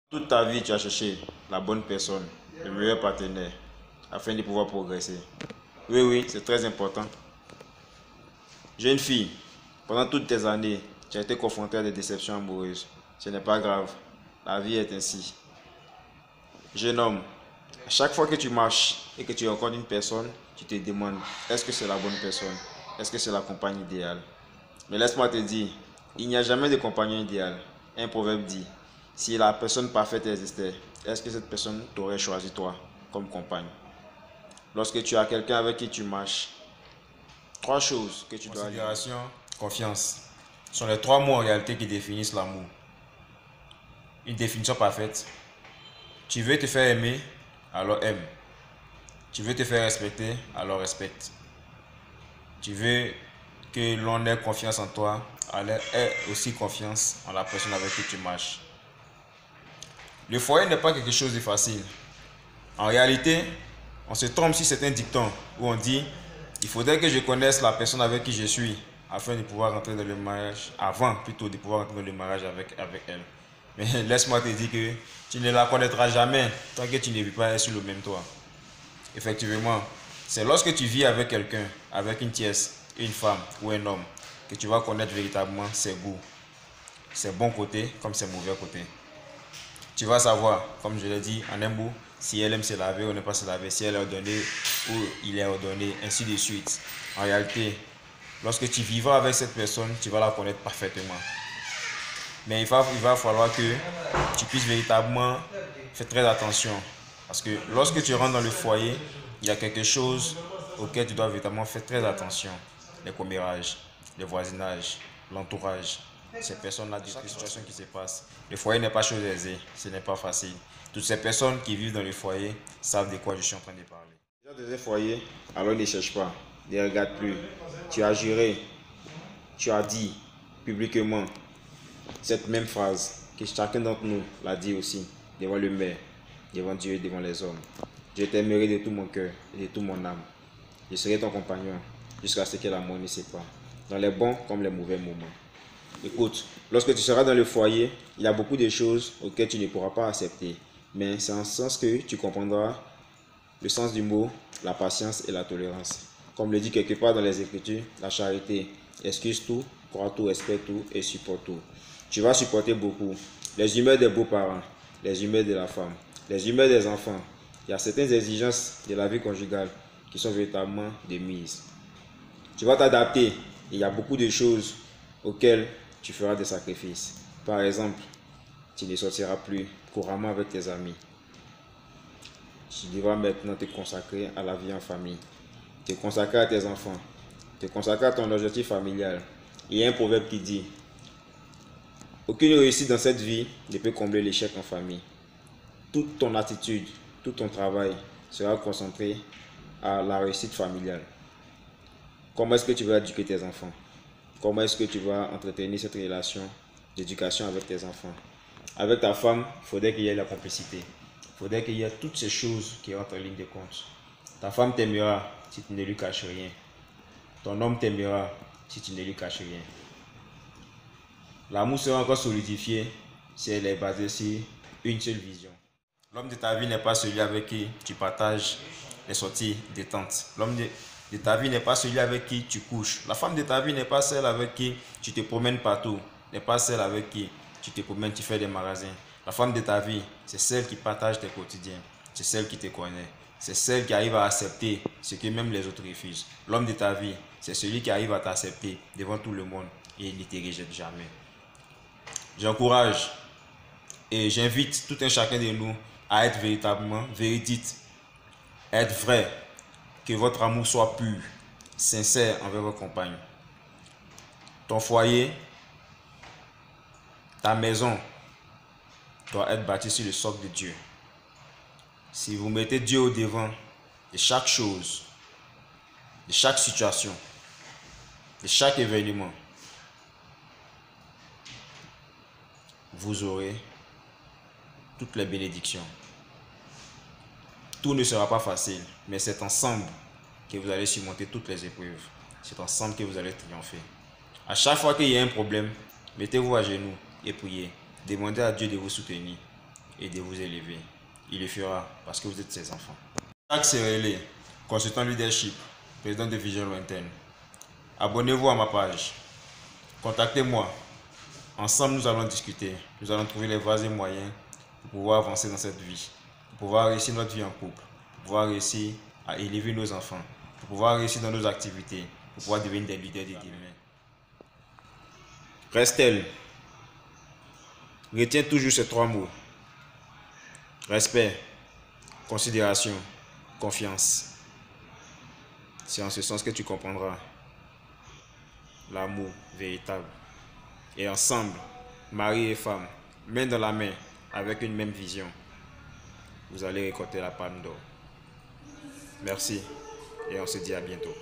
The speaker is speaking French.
Toute ta vie, tu as cherché la bonne personne, le meilleur partenaire, afin de pouvoir progresser. Oui, oui, c'est très important. Jeune fille, pendant toutes tes années, tu as été confrontée à des déceptions amoureuses. Ce n'est pas grave, la vie est ainsi. Jeune homme, à chaque fois que tu marches et que tu rencontres une personne, tu te demandes, est-ce que c'est la bonne personne? Est-ce que c'est la compagne idéale? Mais laisse-moi te dire, il n'y a jamais de compagnon idéal. Un proverbe dit, si la personne parfaite existait, est-ce que cette personne t'aurait choisi toi comme compagne? Lorsque tu as quelqu'un avec qui tu marches, trois choses que tu dois aller. Considération, confiance sont les trois mots en réalité qui définissent l'amour. Une définition parfaite. Tu veux te faire aimer, alors aime. Tu veux te faire respecter, alors respecte. Tu veux que l'on ait confiance en toi, alors aie aussi confiance en la personne avec qui tu marches. Le foyer n'est pas quelque chose de facile. En réalité, on se trompe si c'est un dicton où on dit il faudrait que je connaisse la personne avec qui je suis afin de pouvoir rentrer dans le mariage, avant plutôt de pouvoir rentrer dans le mariage avec elle. Mais laisse-moi te dire que tu ne la connaîtras jamais tant que tu ne vis pas sur le même toit. Effectivement, c'est lorsque tu vis avec quelqu'un, avec une tierce, une femme ou un homme, que tu vas connaître véritablement ses goûts, ses bons côtés comme ses mauvais côtés. Tu vas savoir, comme je l'ai dit, en un mot, si elle aime se laver ou ne pas se laver, si elle est ordonnée ou il est ordonné, ainsi de suite. En réalité, lorsque tu vivras avec cette personne, tu vas la connaître parfaitement. Mais il va falloir que tu puisses véritablement faire très attention. Parce que lorsque tu rentres dans le foyer, il y a quelque chose auquel tu dois véritablement faire très attention. Les commérages, les voisinages, l'entourage, ces personnes-là, toutes les situations qui se passent. Le foyer n'est pas chose aisée, ce n'est pas facile. Toutes ces personnes qui vivent dans le foyer savent de quoi je suis en train de parler. Déjà dans un foyer, alors ne cherche pas, ne regarde plus. Tu as juré, tu as dit publiquement cette même phrase que chacun d'entre nous l'a dit aussi devant le maire, devant Dieu et devant les hommes. Je t'aimerai de tout mon cœur et de toute mon âme. Je serai ton compagnon jusqu'à ce que la mort ne sépare, dans les bons comme les mauvais moments. Écoute, lorsque tu seras dans le foyer, il y a beaucoup de choses auxquelles tu ne pourras pas accepter. Mais c'est en ce sens que tu comprendras le sens du mot, la patience et la tolérance. Comme le dit quelque part dans les Écritures, la charité excuse tout, croit tout, espère tout et supporte tout. Tu vas supporter beaucoup les humeurs des beaux-parents, les humeurs de la femme, les humeurs des enfants. Il y a certaines exigences de la vie conjugale qui sont véritablement de mise. Tu vas t'adapter. Il y a beaucoup de choses auxquelles tu feras des sacrifices. Par exemple, tu ne sortiras plus couramment avec tes amis. Tu devras maintenant te consacrer à la vie en famille, te consacrer à tes enfants, te consacrer à ton objectif familial. Il y a un proverbe qui dit, aucune réussite dans cette vie ne peut combler l'échec en famille. Toute ton attitude, tout ton travail sera concentré à la réussite familiale. Comment est-ce que tu vas éduquer tes enfants? Comment est-ce que tu vas entretenir cette relation d'éducation avec tes enfants? Avec ta femme, il faudrait qu'il y ait la complicité. Il faudrait qu'il y ait toutes ces choses qui rentrent en ligne de compte. Ta femme t'aimera si tu ne lui caches rien. Ton homme t'aimera si tu ne lui caches rien. L'amour sera encore solidifié si elle est basée sur une seule vision. L'homme de ta vie n'est pas celui avec qui tu partages les sorties détentes. L'homme de ta vie n'est pas celui avec qui tu couches. La femme de ta vie n'est pas celle avec qui tu te promènes partout. N'est pas celle avec qui tu te promènes, tu fais des magasins. La femme de ta vie, c'est celle qui partage tes quotidiens. C'est celle qui te connaît. C'est celle qui arrive à accepter ce que même les autres refusent. L'homme de ta vie, c'est celui qui arrive à t'accepter devant tout le monde et il ne te rejette jamais. J'encourage et j'invite tout un chacun de nous à être véritablement véridique, être vrai, que votre amour soit pur, sincère envers vos compagnes. Ton foyer, ta maison doit être bâtie sur le socle de Dieu. Si vous mettez Dieu au devant de chaque chose, de chaque situation, de chaque événement, vous aurez toutes les bénédictions. Tout ne sera pas facile, mais c'est ensemble que vous allez surmonter toutes les épreuves. C'est ensemble que vous allez triompher. À chaque fois qu'il y a un problème, mettez-vous à genoux et priez. Demandez à Dieu de vous soutenir. et de vous élever. Il le fera parce que vous êtes ses enfants. Jacques Serrelé, consultant leadership, président de Vision Lointaine. Abonnez-vous à ma page. Contactez-moi. Ensemble, nous allons discuter. Nous allons trouver les voies et moyens pour pouvoir avancer dans cette vie, pour pouvoir réussir notre vie en couple, pour pouvoir réussir à élever nos enfants, pour pouvoir réussir dans nos activités, pour pouvoir devenir des leaders de demain. Restel. Retiens toujours ces 3 mots. Respect, considération, confiance. C'est en ce sens que tu comprendras l'amour véritable. Et ensemble, mari et femme, main dans la main, avec une même vision, vous allez récolter la palme d'or. Merci et on se dit à bientôt.